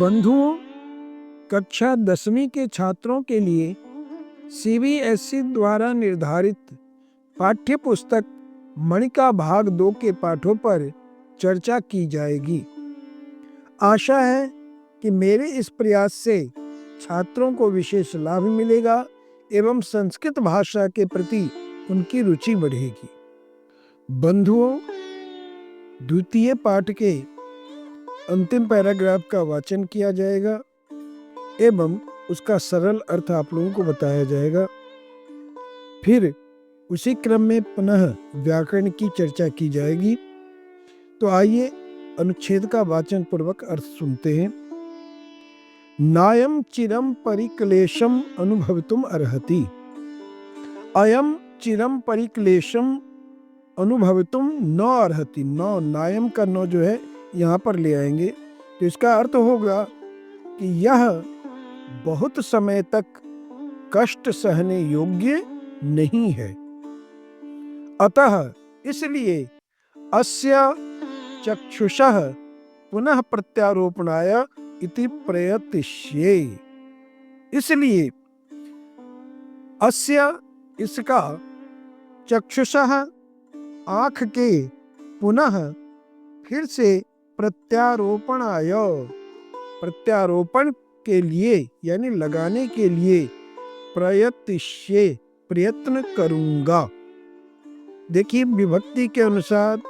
बंधुओं, कक्षा 10वीं के छात्रों के लिए सीबीएसई द्वारा निर्धारित पाठ्य पुस्तक मणिका भाग 2 के पाठों पर चर्चा की जाएगी। आशा है कि मेरे इस प्रयास से छात्रों को विशेष लाभ मिलेगा एवं संस्कृत भाषा के प्रति उनकी रुचि बढ़ेगी। बंधुओं, द्वितीय पाठ के अंतिम पैराग्राफ का वाचन किया जाएगा एवं उसका सरल अर्थ आप लोगों को बताया जाएगा। फिर उसी क्रम में पुनः व्याकरण की चर्चा की जाएगी। तो आइए अनुच्छेद का वाचन पूर्वक अर्थ सुनते हैं। नायम चिरम परिक्लेशम अनुभवितुम अर्हति। अयम चिरम परिक्लेशम अनुभवितुम न अर्हति। नौ नायम का नौ जो है यहाँ पर ले आएंगे तो इसका अर्थ होगा कि यह बहुत समय तक कष्ट सहने योग्य नहीं है। अतः इसलिए अस्य चक्षुषः पुनः प्रत्यारोपणाय इति प्रयतिष्ये। इसलिए अस्य इसका चक्षुषः आँख के पुनः फिर से प्रत्यारोपणाय प्रत्यारोपण के लिए यानी लगाने के लिए प्रयतिष्ये प्रयत्न करूंगा। देखिए, विभक्ति के अनुसार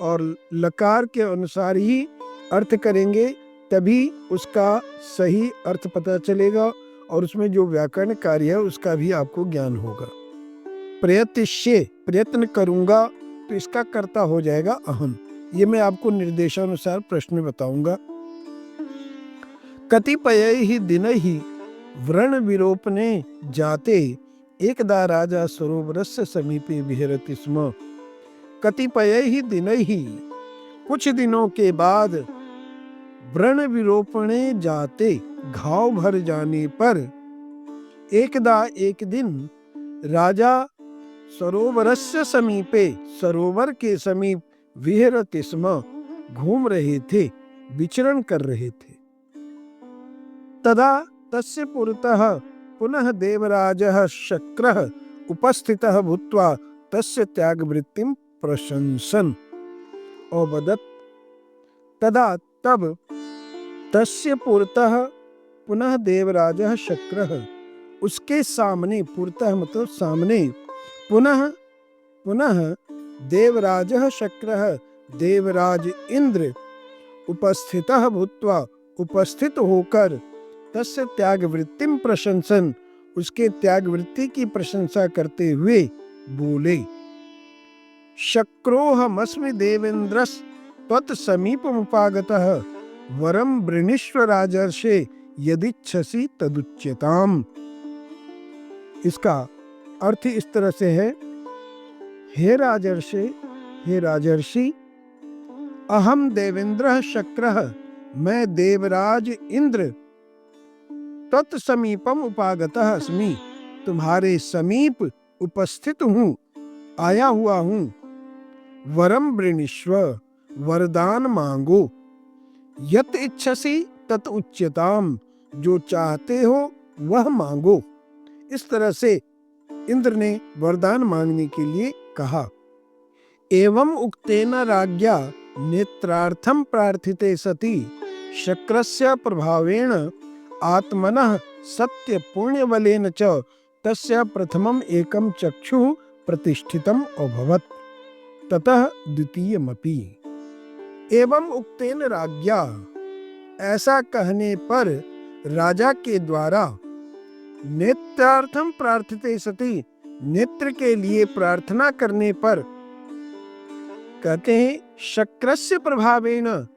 और लकार के अनुसार ही अर्थ करेंगे तभी उसका सही अर्थ पता चलेगा और उसमें जो व्याकरण कार्य है उसका भी आपको ज्ञान होगा। प्रयतिष्ये प्रयत्न करूंगा तो इसका कर्ता हो जाएगा अहम। ये मैं आपको निर्देशानुसार प्रश्न में बताऊंगा। कतिपयैहि दिनैहि व्रण विरोपणे जाते एकदा राजा सरोवरस्य समीपे विहरति स्म। कतिपयैहि दिनैहि कुछ दिनों के बाद व्रण विरोपणे जाते घाव भर जाने पर एकदा एक दिन राजा सरोवरस्य समीपे सरोवर के समीप विहरति स्म घूम रहे थे, विचरण कर रहे थे। तदा तस्य पुरतः पुनः देवराजः शक्रः उपस्थितः भूत्वा तस्य त्यागवृत्तिं प्रशंसन अवदत्। तदा तब तस्य पुरतः पुनः देवराजः शक्रः उसके सामने, पुरतः मतलब सामने, पुनः देवराजः शक्रः देवराज इंद्र उपस्थितः भूत्वा उपस्थित होकर तस्य त्यागवृत्तिं प्रशंसन उसके त्यागवृत्ति की प्रशंसा करते हुए बोले। शक्रोऽहमस्मि देवेन्द्रस् त्वत्समीपमुपागतः वरं वृणीष्व राजर्षे यदिच्छसि तदुच्यताम्। इसका अर्थ इस तरह से है, हे राजर्षि, अहम देवेन्द्रः शक्रः, मैं देवराज इंद्र, तत्समीपम उपागतः अस्मि, तुम्हारे समीप उपस्थित हूँ, आया हुआ हूँ। वरम वृणीष्व, वरदान मांगो। यत इच्छसि तत उच्यताम, जो चाहते हो वह मांगो। इस तरह से इंद्र ने वरदान मांगने के लिए कहा। एवं उक्तेन राज्ञा नेत्रार्थं प्रार्थिते सति शक्रस्य प्रभावेण आत्मनः सत्य पुण्यबलेन च तस्य प्रथमम् एकं चक्षुः प्रतिष्ठितम् अभवत्, ततः द्वितीयमपि। एवं उक्तेन राज्ञा, ऐसा कहने पर राजा के द्वारा, नेत्रार्थम प्रार्थिते सति, नेत्र के लिए प्रार्थना करने पर, कहते हैं शक्रस्य प्रभावेन,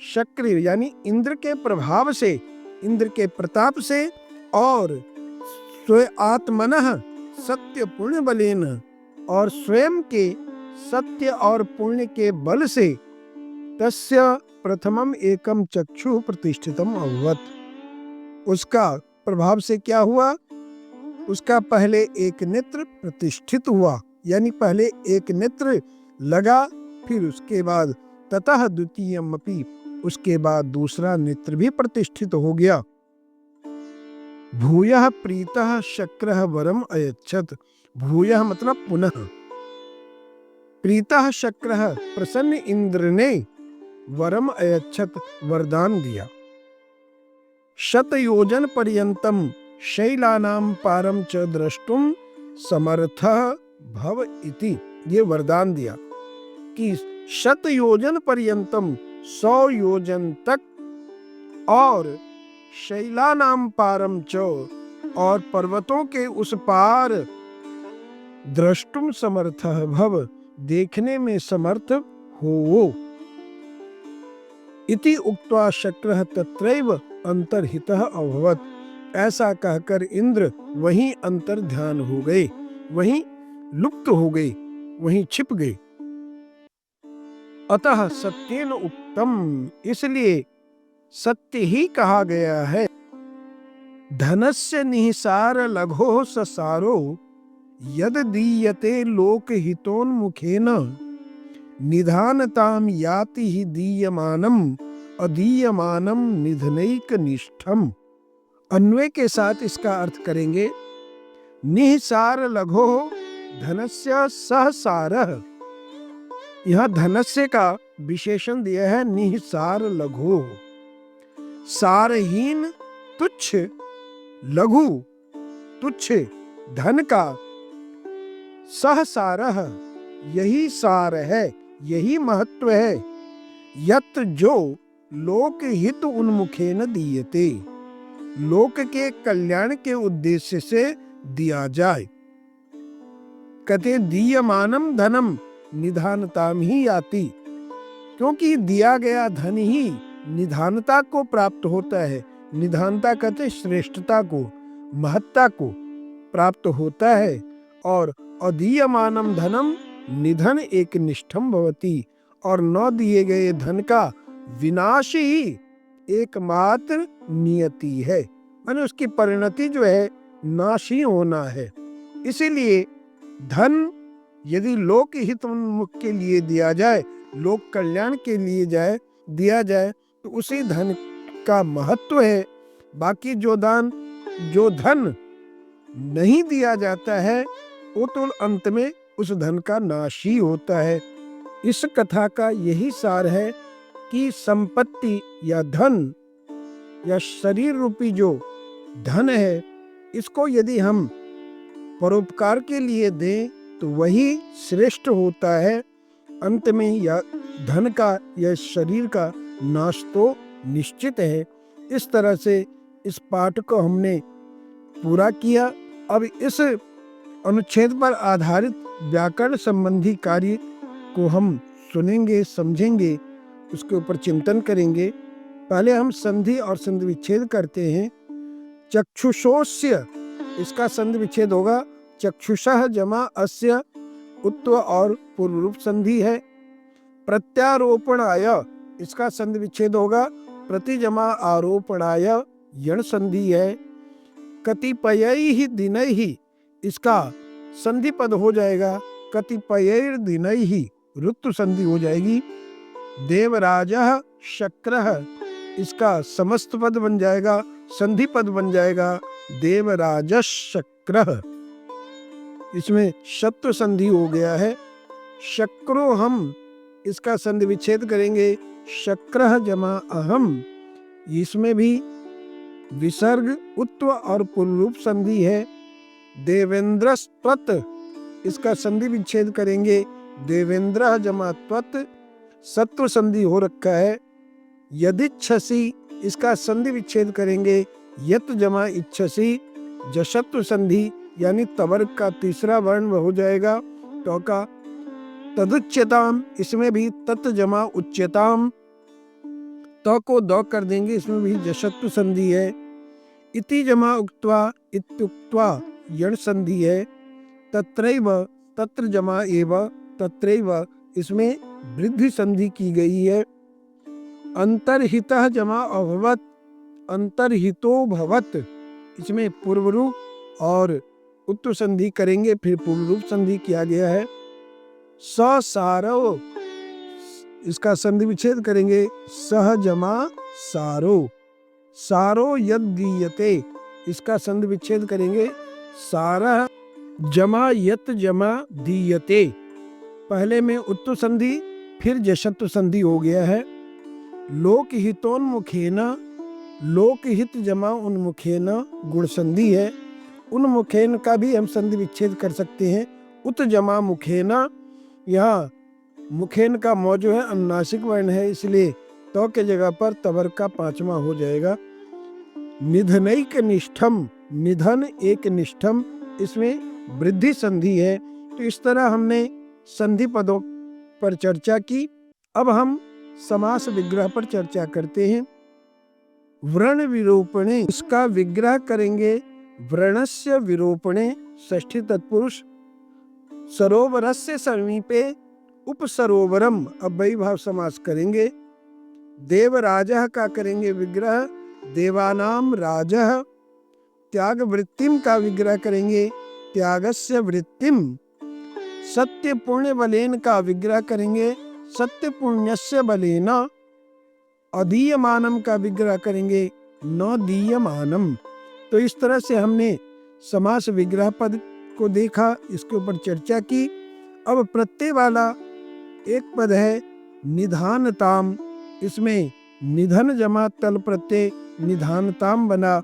शक्र यानी इंद्र के प्रभाव से, इंद्र के प्रताप से, और आत्मनः सत्य पुण्य बलेन, और स्वयं के सत्य और पुण्य के बल से, तस्य प्रथमम एकम चक्षु प्रतिष्ठितम अभवत्, उसका प्रभाव से क्या हुआ, उसका पहले एक नेत्र प्रतिष्ठित हुआ, यानी पहले एक नेत्र लगा, फिर उसके बाद ततः द्वितीयमपि, उसके बाद दूसरा नेत्र भी प्रतिष्ठित हो गया। भूयः प्रीतः शक्रः वरम अयच्छत। भूयः मतलब पुनः, प्रीतः शक्रः प्रसन्न इंद्र ने वरम अयच्छत वरदान दिया। शतयोजन पर्यंतम शैलानाम पारम च द्रष्टुम समर्थः भव इति, ये वरदान दिया कि 100 योजन पर्यंतम 100 योजन तक, और शैलानाम पारम च, और पर्वतों के उस पार, द्रष्टुम समर्थः भव, देखने में समर्थ हो। इति उक्त्वा शक्रः तत्रैव अंतर्हितः अभवत्। ऐसा कहकर इंद्र वहीं अंतर ध्यान हो गए, वहीं लुप्त हो गए, वहीं छिप गए। अतः सत्येन उक्तम, इसलिए सत्य ही कहा गया है। धनस्य निहिसार लघो ससारो यद दीयते लोकहितोन्मुखेन निधानताम याति हि दीयमानम अदीयमानम निधनैक निष्ठम। अन्वय के साथ इसका अर्थ करेंगे। निहिसार लघो धनस्य सहसारः, यह धनस्य का विशेषण दिया है निहिसार लघु, सारहीन तुच्छ, लघु तुच्छ धन का, सहसारः यही सार है, यही महत्व है। यत जो लोक हित उन्मुखेन दीयते, लोक के कल्याण के उद्देश्य से दिया जाए। कहते दीयमानम धनम निधानताम ही आती, क्योंकि दिया गया धन ही निधानता को प्राप्त होता है। निधानता कहते श्रेष्ठता को, महत्ता को प्राप्त होता है। और अदीयमानम धनम निधन एक निष्ठम भवति, और न दिए गए धन का विनाश ही एकमात्र नियति है, माने उसकी परिणति जो है नाश ही होना है। इसीलिए धन यदि लोक हित उन्मुख के लिए दिया जाए, लोक कल्याण के लिए दिया जाए, तो उसी धन का महत्व है। बाकी जो धन नहीं दिया जाता है, वो तो अंत में उस धन का नाश ही होता है। इस कथा का यही सार है कि संपत्ति या धन या शरीर रूपी जो धन है, इसको यदि हम परोपकार के लिए दें तो वही श्रेष्ठ होता है। अंत में या धन का या शरीर का नाश तो निश्चित है। इस तरह से इस पाठ को हमने पूरा किया। अब इस अनुच्छेद पर आधारित व्याकरण संबंधी कार्य को हम सुनेंगे, समझेंगे, उसके ऊपर चिंतन करेंगे। पहले हम संधि और संधि विच्छेद करते हैं। चक्षुषोस्य, इसका संधि विच्छेद होगा चक्षुषः जमा अस्य, उत्व और पूर्व रूप संधि है। प्रत्यारोपणाय, इसका संधि विच्छेद होगा प्रति जमा आरोपणाय, यण संधि है। कतिपयैहि दिनैहि, इसका संधि पद हो जाएगा कतिपयैर् दिनैहि, ऋतु संधि हो जाएगी। देवराजः शक्रः, इसका समस्त पद बन जाएगा, संधि पद बन जाएगा देवराजशक्रः, इसमें शत्व संधि हो गया है। शक्रो हम, इसका संधि विच्छेद करेंगे शक्रः जमा अहम, इसमें भी विसर्ग उत्व और पुल्लूप संधि है। देवेंद्रस्त्वत्, इसका संधि विच्छेद करेंगे देवेंद्र जमा त्वत्, सत्व संधि हो रखा है। यदिच्छसि, इसका संधि विच्छेद करेंगे यत जमा इच्छसि, जशत्व संधि यानी तवर्ग का तीसरा वर्ण हो जाएगा तो का। तदुच्यताम, इसमें भी तत् जमा उच्यताम, तो को दो कर देंगे, इसमें भी जशत्व संधि है। इति जमा उक्त्वा, इत्युक्त्वा यण संधि है। तत्रैव, तत्र जमा एव, तत्रैव, इसमें वृद्धि संधि की गई है। अंतर्हितः जमा अभवत्, अंतर्हितो भवत्, इसमें पूर्व रूप और उत्तर संधि करेंगे, फिर पूर्व रूप संधि किया गया है। ससारो, इसका संधि विच्छेद करेंगे सह जमा सारो, सारो यद दीयते, इसका संधि विच्छेद करेंगे सारह जमा यत जमा दीयते। पहले में उत्तु संधि फिर जशत्व संधि हो गया है। लोकहितोन्मुखेन, लोकहित जमा उन्मुखेन गुण संधि है। उन्मुखेन का भी हम संधि विच्छेद कर सकते हैं। उत जमा मुखेन, यहाँ मुखेन का मौ जो है अनुनासिक वर्ण है, इसलिए तो के जगह पर तवर का पांचवा हो जाएगा। निधनैक निष्ठम, निधन एक निष्ठम, इसमें वृद्धि संधि है। तो इस तरह हमने संधि पदों पर चर्चा की। अब हम समास विग्रह पर चर्चा करते हैं। व्रण विरूपणे, इसका विग्रह करेंगे व्रणस्य विरूपणे षष्ठी तत्पुरुष। सरोवरस्य समीपे उपसरोवरम, अव्ययी भाव समास करेंगे। देवराजः का करेंगे विग्रह देवानाम राजः। त्याग वृत्तिम का विग्रह करेंगे त्यागस्य वृत्तिम। सत्य पुण्य बलेन का विग्रह करेंगे सत्य पुण्यस्य बलेन। अदीयमानम का विग्रह करेंगे न दीयमानम। तो इस तरह से हमने समास विग्रह पद को देखा, इसके ऊपर चर्चा की। अब प्रत्यय वाला एक पद है निधानताम, इसमें निधन जमा तल प्रत्यय निधानताम बना।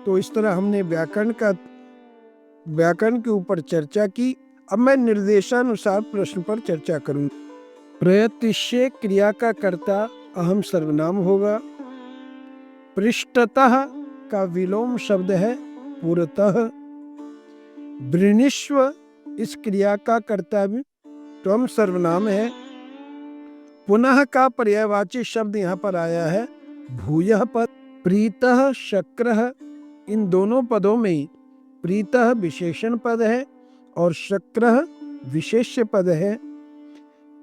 तो इस तरह हमने व्याकरण के ऊपर चर्चा की। अब मैं निर्देशानुसार प्रश्न पर चर्चा करूं। प्रयतिष्ये क्रिया का कर्ता अहम सर्वनाम होगा। पृष्ठतः का विलोम शब्द है पुरतः। वृणीष्व इस क्रिया का कर्ता भी त्वम सर्वनाम है। पुनः का पर्यायवाची शब्द यहाँ पर आया है भूयः पद। प्रीतः शक्रः, इन दोनों पदों में प्रीतः विशेषण पद है और शक्रः विशेष्य पद है।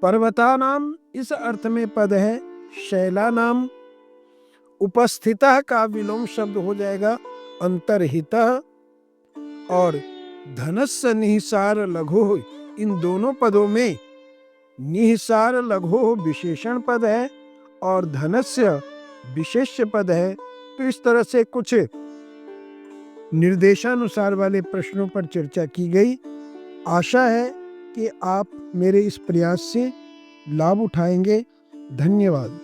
पर्वतानाम इस अर्थ में पद है शैलानाम। उपस्थितः का विलोम शब्द हो जाएगा अंतर्हितः। और धनस्य निहिसार लघु, इन दोनों पदों में निहिसार लघु विशेषण पद है और धनस्य विशेष्य पद है। तो इस तरह से कुछ निर्देशानुसार वाले प्रश्नों पर चर्चा की गई। आशा है कि आप मेरे इस प्रयास से लाभ उठाएंगे। धन्यवाद।